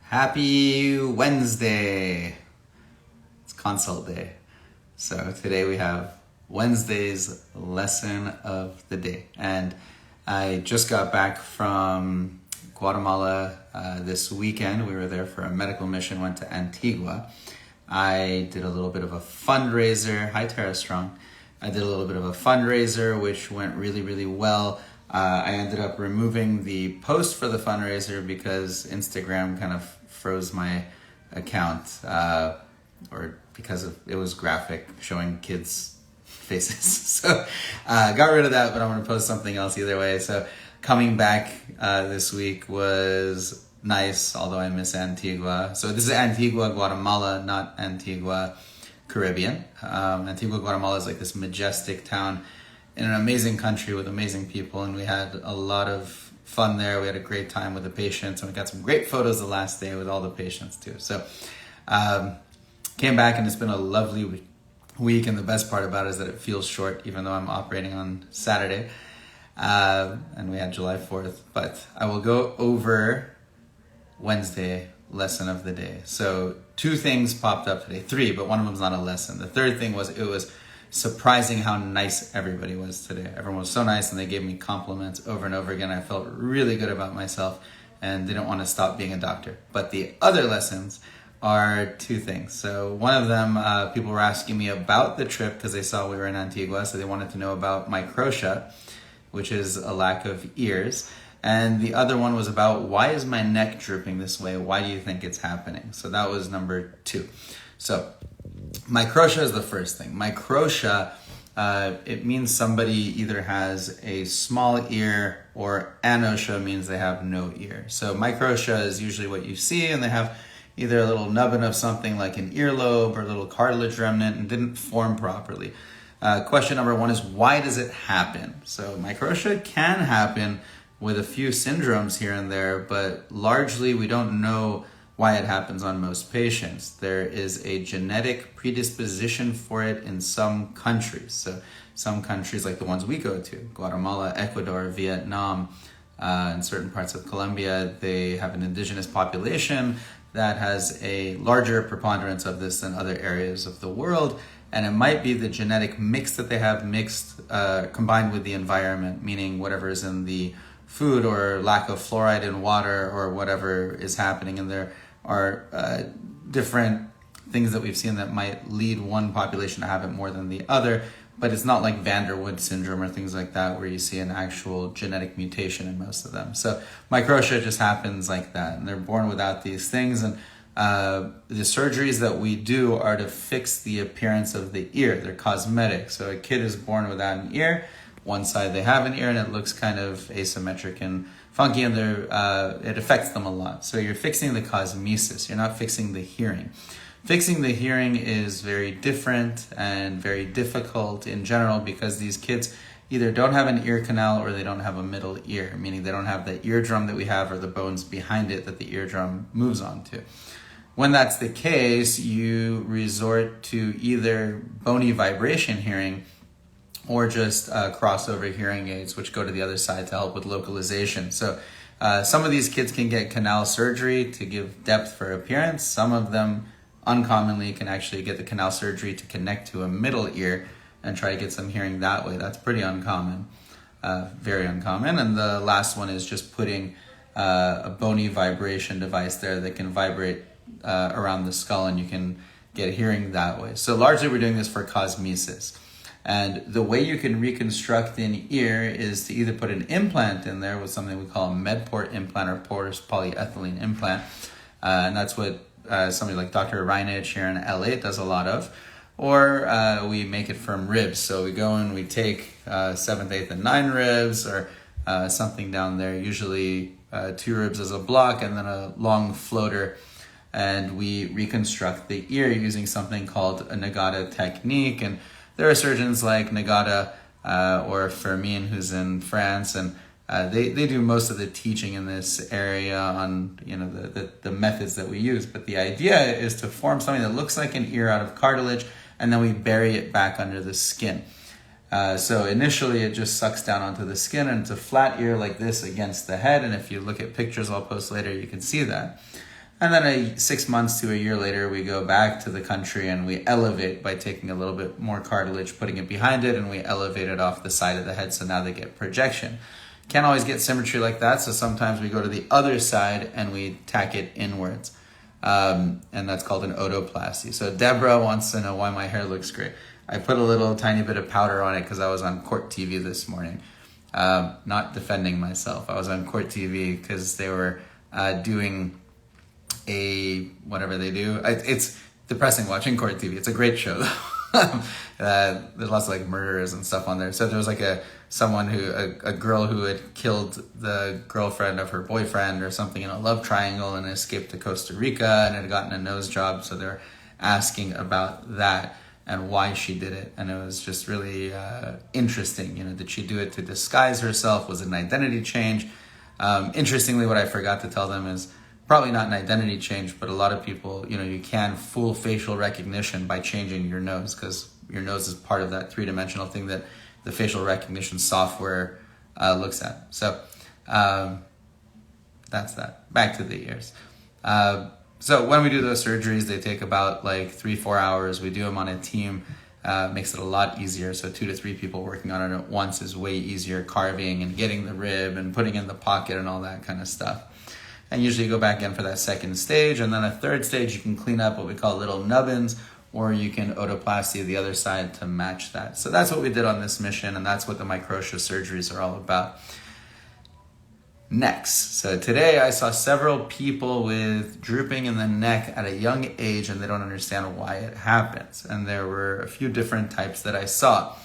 Happy Wednesday! It's consult day. So today we have Wednesday's lesson of the day. And I just got back from Guatemala this weekend. We were there for a medical mission, went to Antigua. I did a little bit of a fundraiser. Hi, Tara Strong. I did a little bit of a fundraiser, which went really, really well. I ended up removing the post for the fundraiser because Instagram kind of froze my account, or because it was graphic, showing kids' faces. So got rid of that, but I'm going to post something else either way. So coming back this week was nice, although I miss Antigua. So this is Antigua, Guatemala, not Antigua, Caribbean. Antigua, Guatemala is like this majestic town in an amazing country with amazing people, and we had a lot of fun there. We had a great time with the patients, and we got some great photos the last day with all the patients too. So came back, and it's been a lovely week, and the best part about it is that it feels short, even though I'm operating on Saturday, and we had July 4th. But I will go over Wednesday lesson of the day. So 2 things popped up today, 3, but one of them's not a lesson. The third thing was, it was surprising how nice everybody was today. Everyone was so nice, and they gave me compliments over and over again. I felt really good about myself and didn't want to stop being a doctor. But the other lessons are 2 things. So one of them, people were asking me about the trip because they saw we were in Antigua, so they wanted to know about Microtia, which is a lack of ears. And the other one was about, why is my neck drooping this way? Why do you think it's happening? So that was number 2. So Microtia is the first thing. Microtia, it means somebody either has a small ear, or anotia means they have no ear. So Microtia is usually what you see, and they have either a little nubbin of something like an earlobe or a little cartilage remnant and didn't form properly. Question number 1 is, why does it happen? So Microtia can happen with a few syndromes here and there, but largely we don't know why it happens on most patients. There is a genetic predisposition for it in some countries. So some countries like the ones we go to, Guatemala, Ecuador, Vietnam, and certain parts of Colombia, they have an indigenous population that has a larger preponderance of this than other areas of the world. And it might be the genetic mix that they have mixed, combined with the environment, meaning whatever is in the food or lack of fluoride in water or whatever is happening. And there are different things that we've seen that might lead one population to have it more than the other, but it's not like Vanderwood syndrome or things like that where you see an actual genetic mutation in most of them. So Microtia just happens like that, and they're born without these things. And the surgeries that we do are to fix the appearance of the ear. They're cosmetic. So a kid is born without an ear. One side they have an ear, and it looks kind of asymmetric and funky, and it affects them a lot. So you're fixing the cosmesis. You're not fixing the hearing. Fixing the hearing is very different and very difficult in general, because these kids either don't have an ear canal or they don't have a middle ear, meaning they don't have the eardrum that we have or the bones behind it that the eardrum moves onto. When that's the case, you resort to either bony vibration hearing or just crossover hearing aids, which go to the other side to help with localization. So some of these kids can get canal surgery to give depth for appearance. Some of them, uncommonly, can actually get the canal surgery to connect to a middle ear and try to get some hearing that way. That's pretty uncommon, very uncommon. And the last one is just putting a bony vibration device there that can vibrate around the skull, and you can get hearing that way. So largely we're doing this for cosmesis. And the way you can reconstruct an ear is to either put an implant in there with something we call a MedPort implant or porous polyethylene implant. And that's what somebody like Dr. Reinich here in LA does a lot of. Or we make it from ribs. So we go and we take 7th, 8th, and 9 ribs, or something down there, usually 2 ribs as a block and then a long floater. And we reconstruct the ear using something called a Nagata technique. And there are surgeons like Nagata or Fermin, who's in France, and they do most of the teaching in this area on the methods that we use. But the idea is to form something that looks like an ear out of cartilage, and then we bury it back under the skin. So initially it just sucks down onto the skin, and it's a flat ear like this against the head. And if you look at pictures I'll post later, you can see that. And then 6 months to a year later, we go back to the country and we elevate by taking a little bit more cartilage, putting it behind it, and we elevate it off the side of the head. So now they get projection. Can't always get symmetry like that. So sometimes we go to the other side and we tack it inwards. And that's called an otoplasty. So Deborah wants to know why my hair looks great. I put a little tiny bit of powder on it because I was on Court TV this morning. Not defending myself. I was on Court TV because they were doing whatever they do. It's depressing watching Court TV. It's a great show though. There's lots of like murderers and stuff on there. So there was like a girl who had killed the girlfriend of her boyfriend or something in a love triangle and escaped to Costa Rica and had gotten a nose job. So they're asking about that and why she did it. And it was just really interesting. Did she do it to disguise herself? Was it an identity change? Interestingly, what I forgot to tell them is probably not an identity change, but a lot of people, you can fool facial recognition by changing your nose because your nose is part of that three-dimensional thing that the facial recognition software looks at. So that's that. Back to the ears. So when we do those surgeries, they take about like 3-4 hours. We do them on a team. Makes it a lot easier. So 2 to 3 people working on it at once is way easier. Carving and getting the rib and putting in the pocket and all that kind of stuff. And usually you go back in for that second stage. And then a third stage, you can clean up what we call little nubbins, or you can otoplasty the other side to match that. So that's what we did on this mission, and that's what the Microtia surgeries are all about. Next, so today I saw several people with drooping in the neck at a young age, and they don't understand why it happens. And there were a few different types that I saw.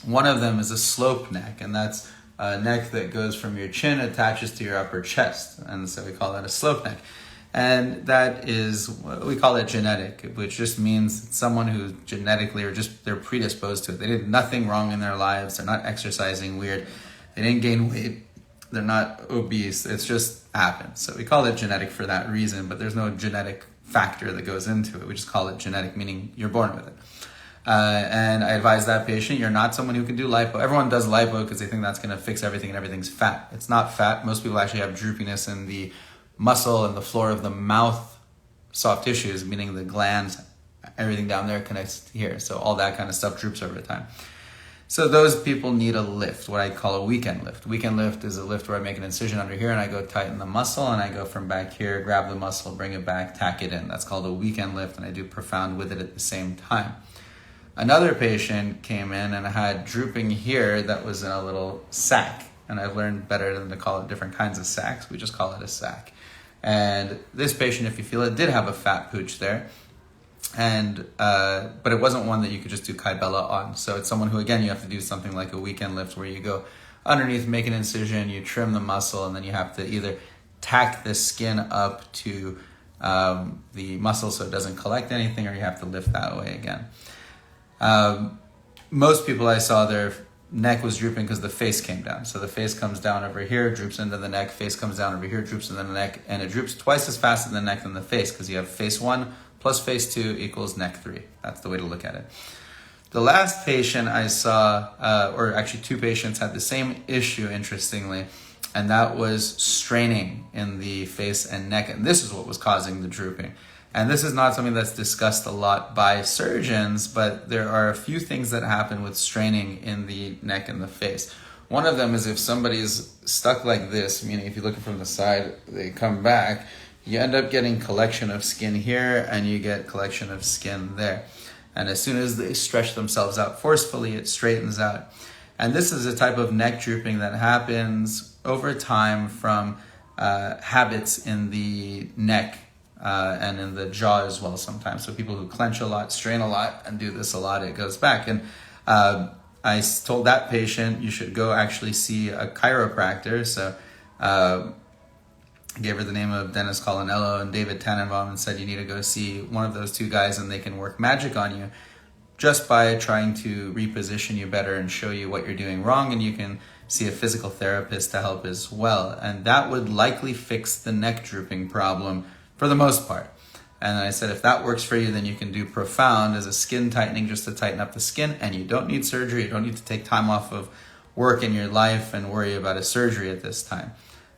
One of them is a slope neck, and that's a neck that goes from your chin, attaches to your upper chest. And so we call that a slope neck. And that is, we call it genetic, which just means someone who genetically they're predisposed to it. They did nothing wrong in their lives. They're not exercising weird. They didn't gain weight. They're not obese. It's just happens. So we call it genetic for that reason, but there's no genetic factor that goes into it. We just call it genetic, meaning you're born with it. And I advise that patient, you're not someone who can do lipo. Everyone does lipo because they think that's going to fix everything and everything's fat. It's not fat. Most people actually have droopiness in the muscle and the floor of the mouth soft tissues, meaning the glands, everything down there connects here. So all that kind of stuff droops over time. So those people need a lift, what I call a weekend lift. Weekend lift is a lift where I make an incision under here and I go tighten the muscle and I go from back here, grab the muscle, bring it back, tack it in. That's called a weekend lift, and I do profound with it at the same time. Another patient came in and had drooping here that was in a little sack. And I've learned better than to call it different kinds of sacks. We just call it a sack. And this patient, if you feel it, did have a fat pooch there. And but it wasn't one that you could just do Kybella on. So it's someone who, again, you have to do something like a weekend lift where you go underneath, make an incision, you trim the muscle, and then you have to either tack the skin up to the muscle so it doesn't collect anything, or you have to lift that way again. Most people I saw, their neck was drooping because the face came down. So the face comes down over here, droops into the neck, face comes down over here, droops into the neck, and it droops twice as fast in the neck than the face because you have face 1 plus face 2 equals neck 3. That's the way to look at it. The last patient I saw, or actually 2 patients, had the same issue, interestingly, and that was straining in the face and neck. And this is what was causing the drooping. And this is not something that's discussed a lot by surgeons, but there are a few things that happen with straining in the neck and the face. One of them is if somebody's stuck like this, meaning if you look from the side, they come back, you end up getting collection of skin here and you get collection of skin there. And as soon as they stretch themselves out forcefully, it straightens out. And this is a type of neck drooping that happens over time from habits in the neck and in the jaw as well sometimes. So people who clench a lot, strain a lot, and do this a lot, it goes back. And I told that patient you should go actually see a chiropractor. So I gave her the name of Dennis Colanello and David Tannenbaum and said you need to go see one of those 2 guys and they can work magic on you just by trying to reposition you better and show you what you're doing wrong. And you can see a physical therapist to help as well. And that would likely fix the neck drooping problem for the most part. And I said, if that works for you, then you can do profound as a skin tightening just to tighten up the skin, and you don't need surgery. You don't need to take time off of work in your life and worry about a surgery at this time.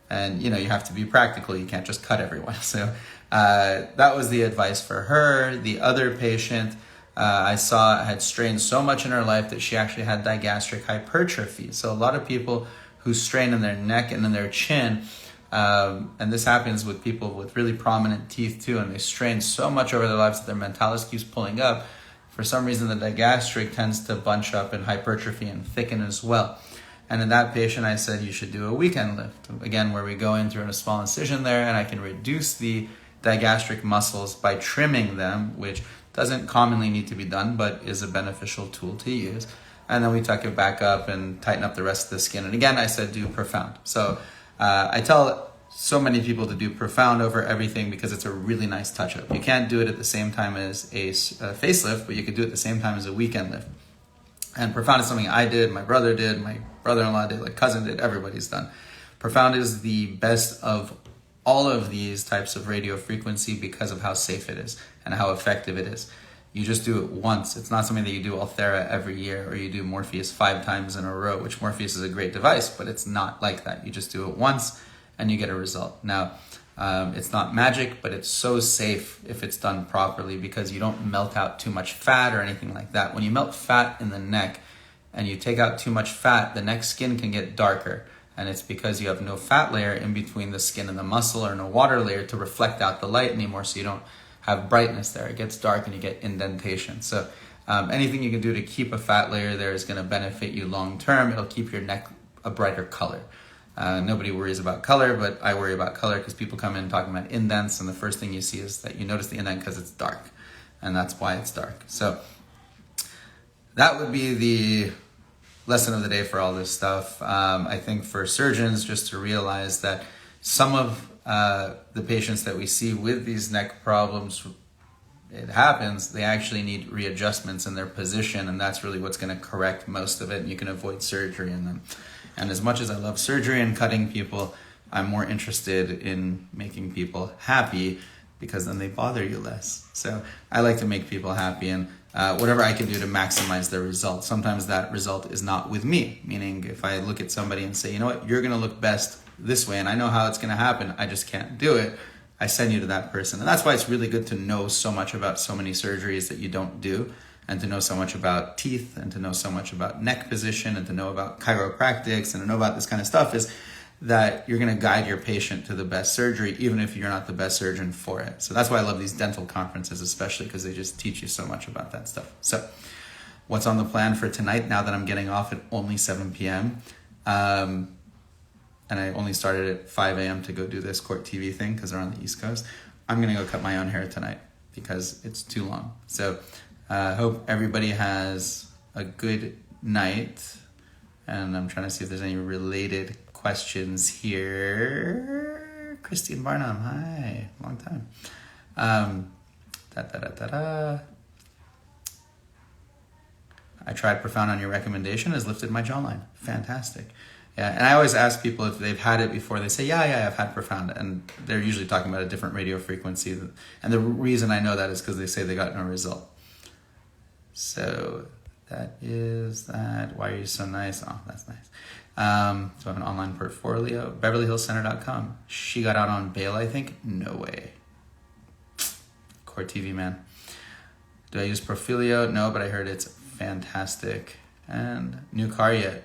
And, you know, you have to be practical. You can't just cut everyone. So that was the advice for her. The other patient I saw had strained so much in her life that she actually had digastric hypertrophy. So a lot of people who strain in their neck and in their chin, and this happens with people with really prominent teeth too, and they strain so much over their lives that their mentalis keeps pulling up. For some reason, the digastric tends to bunch up in hypertrophy and thicken as well. And in that patient, I said you should do a weekend lift, again, where we go in through a small incision there, and I can reduce the digastric muscles by trimming them, which doesn't commonly need to be done, but is a beneficial tool to use. And then we tuck it back up and tighten up the rest of the skin. And again, I said do profound. So I tell so many people to do profound over everything because it's a really nice touch-up. You can't do it at the same time as a facelift, but you could do it at the same time as a weekend lift. And profound is something I did, my brother did, my brother-in-law did, my cousin did, everybody's done. Profound is the best of all of these types of radio frequency because of how safe it is and how effective it is. You just do it once. It's not something that you do Althera every year or you do Morpheus 5 times in a row, which Morpheus is a great device, but it's not like that. You just do it once and you get a result. Now, it's not magic, but it's so safe if it's done properly because you don't melt out too much fat or anything like that. When you melt fat in the neck and you take out too much fat, the neck skin can get darker. And it's because you have no fat layer in between the skin and the muscle or no water layer to reflect out the light anymore, so you don't have brightness there. It gets dark and you get indentation. So anything you can do to keep a fat layer there is going to benefit you long term. It'll keep your neck a brighter color. Nobody worries about color, but I worry about color because people come in talking about indents, and the first thing you see is that you notice the indent because it's dark, and that's why it's dark. So that would be the lesson of the day for all this stuff. I think for surgeons, just to realize that some of the patients that we see with these neck problems, it happens, they actually need readjustments in their position, and that's really what's going to correct most of it, and you can avoid surgery in them. And as much as I love surgery and cutting people, I'm more interested in making people happy because then they bother you less. So I like to make people happy, and whatever I can do to maximize their results. Sometimes that result is not with me, meaning if I look at somebody and say, you know what, you're going to look best this way, and I know how it's going to happen, I just can't do it, I send you to that person. And that's why it's really good to know so much about so many surgeries that you don't do, and to know so much about teeth, and to know so much about neck position, and to know about chiropractics, and to know about this kind of stuff, is that you're going to guide your patient to the best surgery, even if you're not the best surgeon for it. So that's why I love these dental conferences, especially because they just teach you so much about that stuff. So what's on the plan for tonight, now that I'm getting off at only 7 p.m., and I only started at 5 a.m. to go do this Court TV thing because they're on the East Coast, I'm going to go cut my own hair tonight because it's too long. So I hope everybody has a good night, and I'm trying to see if there's any related questions here. Christine Barnum, hi, long time. I tried profound on your recommendation, has lifted my jawline. Fantastic. Yeah, and I always ask people if they've had it before. They say, yeah, I've had profound, and they're usually talking about a different radio frequency. And the reason I know that is because they say they got no result. So that is that. Why are you so nice? Oh, that's nice. So I have an online portfolio, BeverlyHillsCenter.com. She got out on bail, I think? No way. Court TV, man. Do I use Profilio? No, but I heard it's fantastic. And new car yet?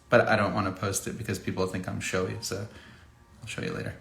But I don't want to post it because people think I'm showy, so I'll show you later.